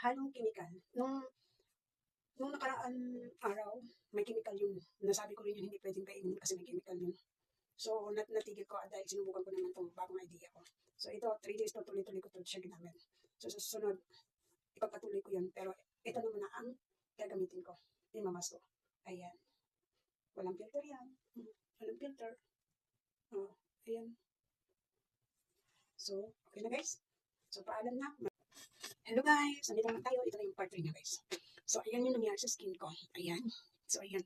halong chemical. Nung nakaraan araw, may chemical yun. Nasabi ko rin yun, hindi pwedeng kainin kasi may chemical yun. So, natigil ko dahil sinubukan ko naman itong bagong idea ko. So, ito, 3 days to tuloy-tuloy ko ito siya ginamit. So, sa susunod, ipagpatuloy ko yan. Pero, ito naman na ang gagamitin ko. Imamas ko. Ayan. Walang filter yan. Walang filter. Oh, ayan. So, okay na guys. So, paalam na. Hello guys! Nandito naman tayo. Ito na yung part 3 na guys. So, ayan yung nangyari sa skin ko. Ayan. So, ayan.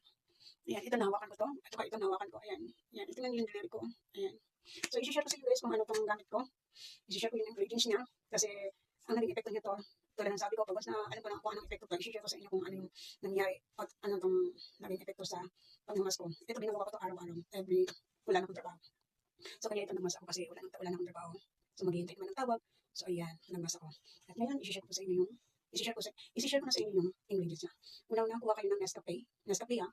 Ayan, ito nahawakan ko to. Ito nahawakan ko. Ayan. Ayan, ito na yung delivery ko. Ayan. So, isi-share ko sa inyo guys kung ano itong gamit ko. Isi-share ko yung ingredients niya. Kasi, ang naging epekto niya to, tulad ng sabi ko, pag na alam ko na kung anong epekto to, isi-share ko sa inyo kung ano yung nangyari at ano itong naging epekto sa pagmamas ko. Ito, ginagawa ko to araw-araw. Wala na akong trabaho. So, kaya ito nagmas ako kasi wala na akong trabaho. So, maghihintay ko ng tawag. So, ayan, nagmas ako. At ngayon, isi-share ko sa inyo yung isi-share ko na sa inyo yung ingredients niya. Una-una, kuha kayo ng Nescafe ha.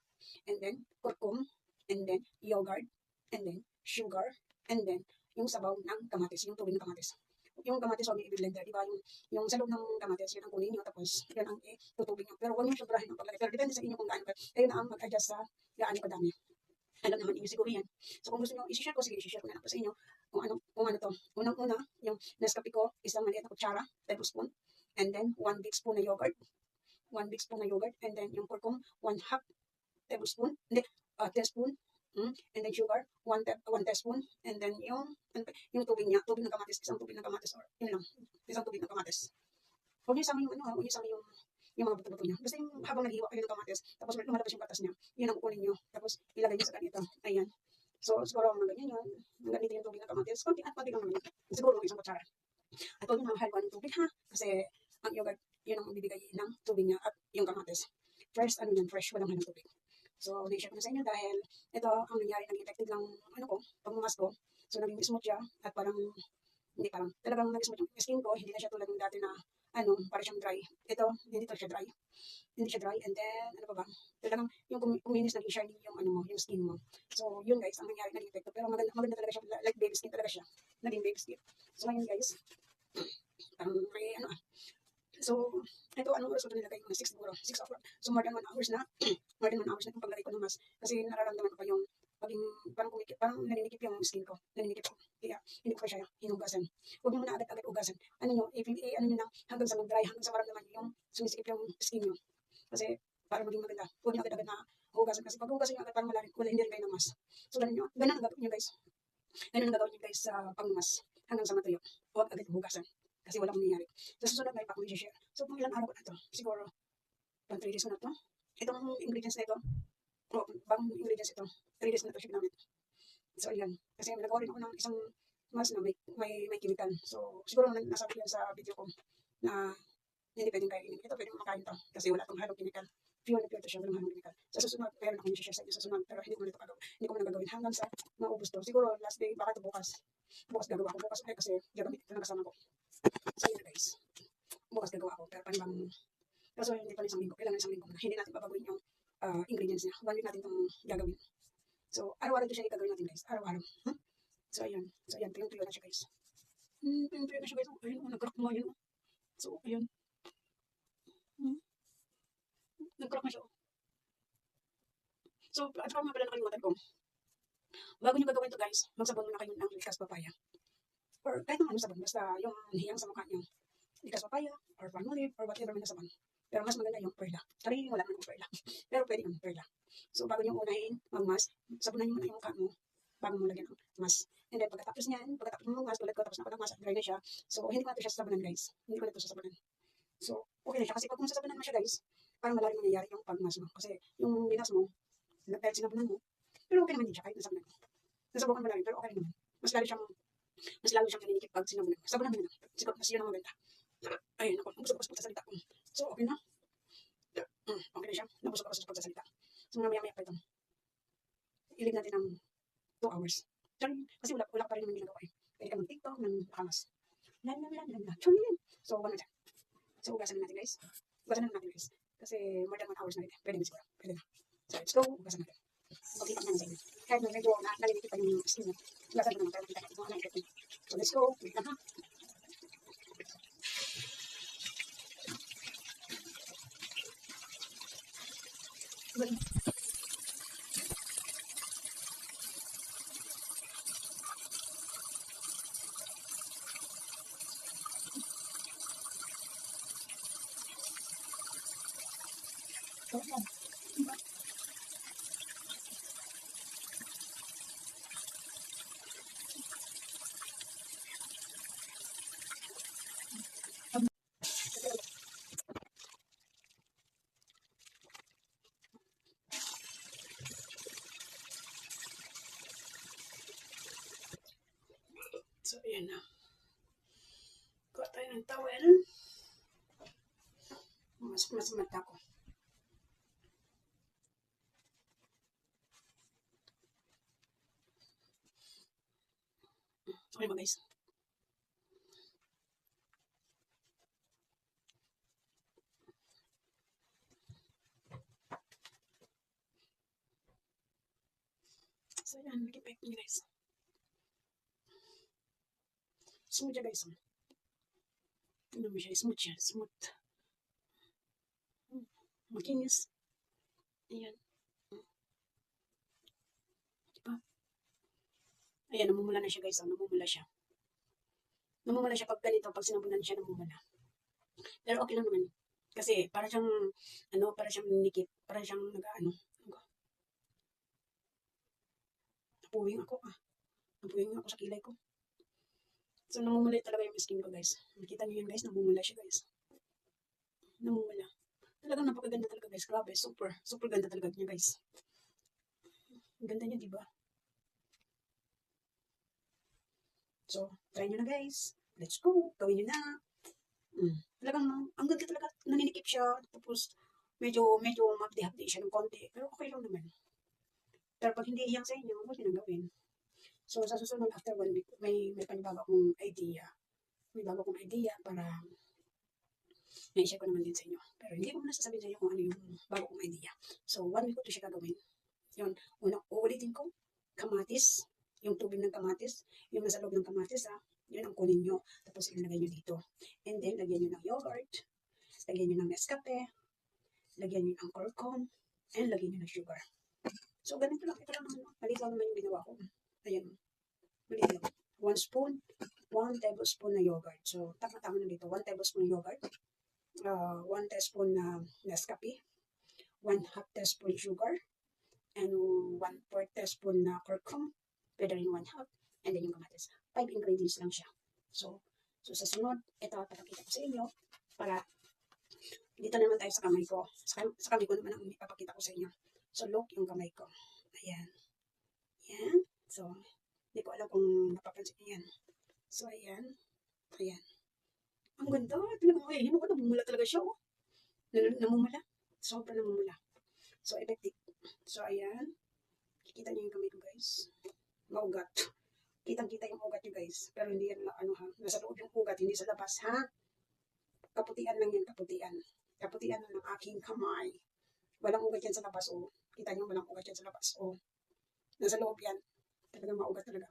And then, kurkum, and then, yogurt, and then, sugar, and then, yung sabaw ng kamatis, yung tubig ng kamatis. Yung kamatis, huwag niyo i-blender, diba? Yung sa loob ng kamatis, yun ang kunin niyo, tapos, yan ang tutubig niyo. Pero huwag niyo sobrahin ang paglagay. Pero depende sa inyo kung gaano kayo na ang mag-adjust sa gaano kadami. Alam naman inyo siguro yan. So, kung gusto nyo i-share ko, sige, i-share ko na lang po sa inyo kung ano to. Unang-una, yung Nescafe ko, isang maliit na kutsara, tablespoon. And then, 1 big spoon na yogurt. 1 big spoon na yogurt. And then, yung kurkum, 1/2 tablespoon. Hindi, teaspoon. And then, sugar, 1 teaspoon. And then, yung tubig niya, tubig ng kamatis, isang tubig ng kamatis, or yun lang, isang tubig ng kamatis. Huwag niyo isama yung huwag niyo isama yung mga buto-buto niya. Basta yung habang naghiwa kayo ng kamatis, tapos lumalabas yung patas niya, yun ang kukunin niyo. Tapos, ilagay niyo sa ganito. Ayan. So, siguro mga ganyan yun. Ganito yung tubig ng kamatis. Konti lang naman yun. Siguro isang kutsara. At huwag niyo mahalwan yung tubig ha. Kasi, ang yogurt, yun ang magbibigay ng tubig niya at yung kamatis. Fresh, walang halang tubig. So, na-share ko na sa inyo dahil ito ang nangyari, naging effective lang, pagmamas ko. So, naging smooth siya at talagang naging smooth yung skin ko. Hindi na siya tulad ng dati na, parang siyang dry. Ito, hindi siya dry. Hindi siya dry. And then, talagang yung kuminis, naging shiny yung yung skin mo. So, yun guys, ang nangyari, naging effective. Pero maganda talaga siya, like baby skin talaga siya. Naging baby skin. So, ngayon guys, may So, ito, anong oras ko ito nilagay? 6 siguro. 6 o'clock. So, more than 1 hours na. More than 1 hours na itong paglagay ko ng mask. Kasi nararamdaman ko pa yung parang naninikip yung skin ko. Naninikip ko. Kaya, hindi ko pa siya hinugasan. Huwag mo na agad-agad ugasan. Ano nyo lang, hanggang sa mag-dry, hanggang sa maramdaman yung sumisikip yung skin nyo. Kasi, para maging maganda. Huwag nyo agad-agad na hugasan. Kasi pag hugasan nyo agad, parang malalim, hindi rin kayo ng mask. So, ganun ang gagawin nyo guys. Ganun ang gagawin nyo guys sa pang-mask. Hanggang sa matuyo. Huwag agad hugasan. Kasi walang nangyayari. Sa susunod na ipa ko i-share. So, kung ilang araw ko na ito, siguro, pang 3 days ko na ito. Itong ingredients na ito, bagong ingredients ito, 3 days na ito siya ginamit. So, ayan. Kasi nagawa rin ako ng isang mask na may chemical. So, siguro nasabi yan sa video ko na hindi pwedeng kainin. Ito pwedeng makain ito kasi wala itong halong chemical. Pure na pure ito siya, walang halong chemical. Sa susunod, meron akong i-share sa inyo sa sunod. Pero hindi ko na gagawin hanggang sa maubos to. Siguro, last day, baka ito bukas. Bukas gagawa ko. Bukas kasi gagamit ito ng kasama ko. So, yun guys. Bukas gagawa ko. Pero panibang, kaso hindi pa isang linggo. Kailangan isang linggo muna. Hindi natin babaguhin yung ingredients niya. 1 week natin itong gagawin. So, araw-araw ito siya gagawin natin guys. Araw-araw. So, ayan. So, ayan. Tuyong-tuyo na siya guys. Tuyong-tuyo na siya guys. Ayun, nag-crack mo. Ayun. So, ayan. Nag-crack na siya. So, at saka nga pala nakalimutan ko. Bago nyo gagawin ito guys, magsabon muna kayo ng likas papaya. Or kahit naman sabon, basta yung hiyang sa mukha nyo. Likas papaya, or palmolive, or whatever man na sabon. Pero mas maganda yung perla. Sorry, wala naman yung perla. Pero pwede yung perla. So, bago nyo unahin mag-mask, sabunan nyo muna yung mukha mo bago mo lagyan ng mask. And then, pagkatapos mo mag-mask, tulad ko, tapos na ako ng mask, dry na siya. So, hindi ko na ito siya sasabunan guys. Hindi ko na ito sasabunan. So, okay na siya. Kasi pag kung sasabunan mo siya guys, parang malalim mangyayari yung pag-mask mo. Kasi yung binas mo, dahil sinabunan mo, pero okay naman din siya kahit nasabunan mo. Nasabukan mo lang rin, pero okay rin naman. Mas lalo siyang naninikip pag sinabunan mo. Sabunan mo na lang. Siguro, mas yun ang maganda. Ayun, ako, nabusog ako sa pagsasalita ko. So, okay na. Okay na siya. Nabusog ako sa pagsasalita. So, mamaya-maya pa ito. Ilig natin ng 2 hours. Kasi wala pa rin naman ginagawa eh. Pwede ka mag-tiktok ng nakamas. Lalala. So, wala na siya. So, ugasan na natin guys. Kasi more than 1 hours na rin. Pwede na siguro. Pwede na. So, let's go. Ugasan natin. Okay, tapos na sa inyo. Kahit na medyo nalilikit pa yung skin niya. Ugasan ko naman para makita natin kung ano yung effect niya. So, let's go. Wait lang ha. So, ayan na. Kuha tayo ng towel. Mas mata ko. Okay ba guys? So yan, mag-effect nyo guys. Smooth siya guys. Ano mo siya? Smooth siya. Smooth. Makinis. Ayan. Diba? Ayan, namumula na siya guys. Namumula siya. Namumula siya pag ganito. Pag sinabunan siya, namumula. Pero okay lang naman. Kasi para siyang, para siyang nikit. Para siyang nag-ano. Napuwing ako Napuwing ako sa kilay ko. So, namumula talaga yung skin ko guys. Nakita niyo yun guys, namumula siya guys. Namumula. Talagang napakaganda talaga guys. Grabe, super ganda talaga niya guys. Ang ganda niya, diba? So, try nyo na guys. Let's go. Gawin nyo na. Talagang, ang ganda talaga. Naninikip siya. Tapos, medyo mapdi-hapdi siya ng konti. Pero okay lang naman. Pero pag hindi iyang sa inyo, huwag nyo nang gawin. So, sa susunod, after 1 week, may panibago akong idea. May bago akong idea para na-share ko naman din sa inyo. Pero hindi ko muna sasabihin sa inyo kung ano yung bago kong idea. So, 1 week ko ito siya gagawin. Yun, uulitin ko, kamatis, yung tubig ng kamatis, yung nasa loob ng kamatis, yun ang kunin nyo. Tapos ilagay nyo dito. And then, lagyan nyo ng yogurt, lagyan nyo ng Nescafe, lagyan nyo ng curcum, and lagyan nyo ng sugar. So, ganito lang. Ito lang naman. Maliit lang naman yung ginawa ko. Ayan. Maliit lang. 1 spoon, 1 tablespoon na yogurt. So, tama-tama na dito. 1 tablespoon yogurt, 1 teaspoon na Nescafe, 1/2 teaspoon sugar, and 1/4 teaspoon na curcum, pwede rin 1/2, and then yung kamatis. 5 ingredients lang siya. So sa sunod, ito papakita ko sa inyo para dito naman tayo sa kamay ko. Sa kamay ko naman ang ipapakita ko sa inyo. So look yung kamay ko. Ayan. Ayan. So, hindi ko alam kung napapansin niyo yan. So, ayan. Ayan. Ang ganda. Talagang ayun ko, namumula talaga siya. Oh. Namumula. Sobrang namumula. So, effective. So, ayan. Kikita niyo yung kamay ko, guys. Maugat. Kitang-kita yung ugat niyo, guys. Pero hindi yan, nasa loob yung ugat, hindi sa labas, ha? Kaputian lang yan, kaputian. Kaputian lang ng aking kamay. Walang ugat yan sa labas, oh. Kita niyo, walang ugat yan sa labas, oh. Nasa loob yan. Talagang maugat talaga.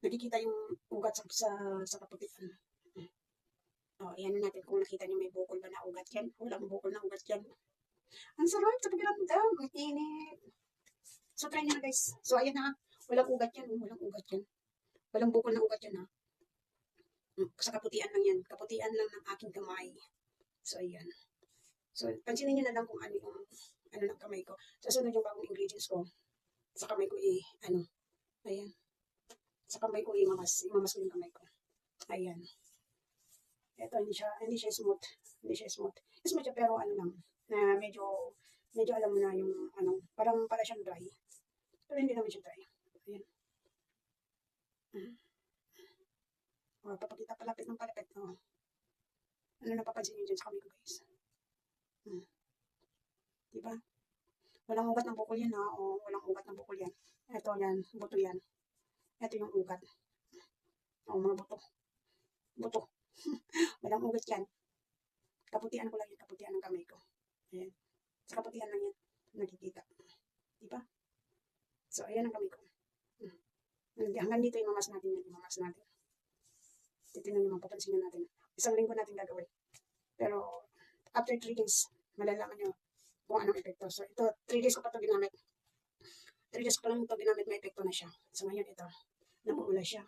Nakikita yung ugat sa kaputian. O, ayan natin kung nakita niyo may bukol ba na ugat yan. Walang bukol na ugat yan. Ang sarap sa pakiramdam. Ang init. So, try nyo na guys. So, ayan na. Walang ugat yan. Walang ugat yan. Walang bukol na ugat yan ha. Sa kaputian lang yan. Kaputian lang ng aking kamay. So, ayan. So, pansinin nyo na lang kung ano yung ng kamay ko. Sa sunod yung bagong ingredients ko. Sa kamay ko ayan. Sa kamay ko imamas ko yung kamay ko. Ayan. Ito, hindi siya smooth. Hindi siya smooth. Smooth siya, pero lang, na medyo alam mo na yung, parang para siyang dry. Pero hindi naman siya dry. Ayan. Papakita palapit ng palapit. Ano napapansin nyo dyan sa kamay ko, guys? Diba? Walang ugat ng bukol yan, walang ugat ng bukol yan. Ito yan, buto yan. Ito yung ugat. Mga buto. Buto. Walang ugat yan. Kaputian ko lang yung kaputian ng kamay ko. Ayan. Sa kaputian lang yan. Nakikita. Diba? So, ayan ang kamay ko. Hanggang dito imamas natin yan. Imamas natin. Titignan naman, papansin natin. Isang linggo natin gagawin. Pero, after 3 days, malalaman nyo kung anong epekto. So, ito, 3 days ko pa ito ginamit. 3 days ko pa lang ito ginamit, may epekto na siya. So, ngayon ito, namumula siya.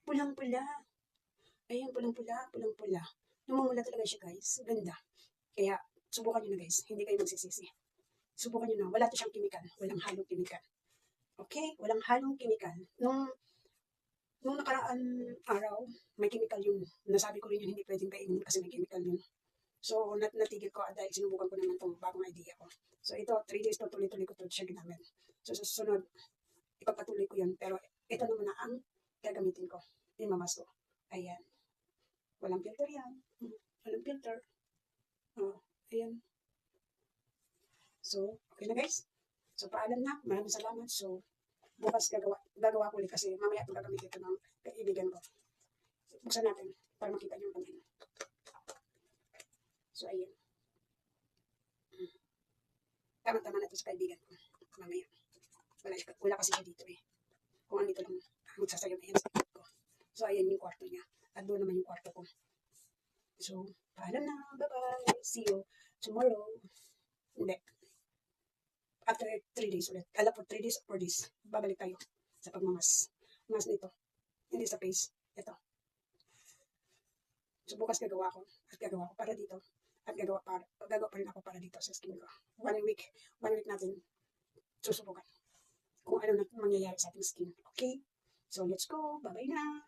Pulang-pula. Ayan, pulang-pula, pulang-pula. Namumula talaga siya, guys. Ganda. Kaya, subukan nyo na, guys. Hindi kayo magsisisi. Subukan nyo na. Wala to siyang chemical. Walang halong chemical. Okay? Walang halong chemical. Nung nakaraan araw, may chemical yun. Nasabi ko rin yun, hindi pwedeng kainin kasi may chemical yun. So, natigil ko dahil sinubukan ko naman itong bagong idea ko. So, ito, 3 days to, tuloy-tuloy ko ito siya ginamit. So, sa susunod, ipagpatuloy ko yun. Pero, ito naman na ang gagamitin ko. Imamas ko. Ayan. Walang filter yan. Walang filter. Oh, ayan. So, okay na guys. So, paalam na. Maraming salamat. So, bukas gagawa ko ulit kasi mamaya ito gagamitin ito ng kaibigan ko. So, buksan natin para makita niyo yung pamilya. So, ayan. Tama-tama na ito sa kaibigan ko. Mamaya. Wala kasi siya dito eh. Kung andito lang, magsasayaw na yan sa ko. So, ayan yung kwarto niya. At doon naman yung kwarto ko. So, paalam na. Bye-bye. See you tomorrow. Hindi. After 3 days ulit. Kala po 3 days or 4 days. Babalik tayo sa pagmamas. Mas nito. Hindi sa face. Ito. So, bukas gagawa ko. At gagawa ko para dito. At gagawa pa rin ako para dito sa skin ko. 1 week natin susubukan kung ano na mangyayari sa ating skin. Okay? So, let's go. Bye-bye na.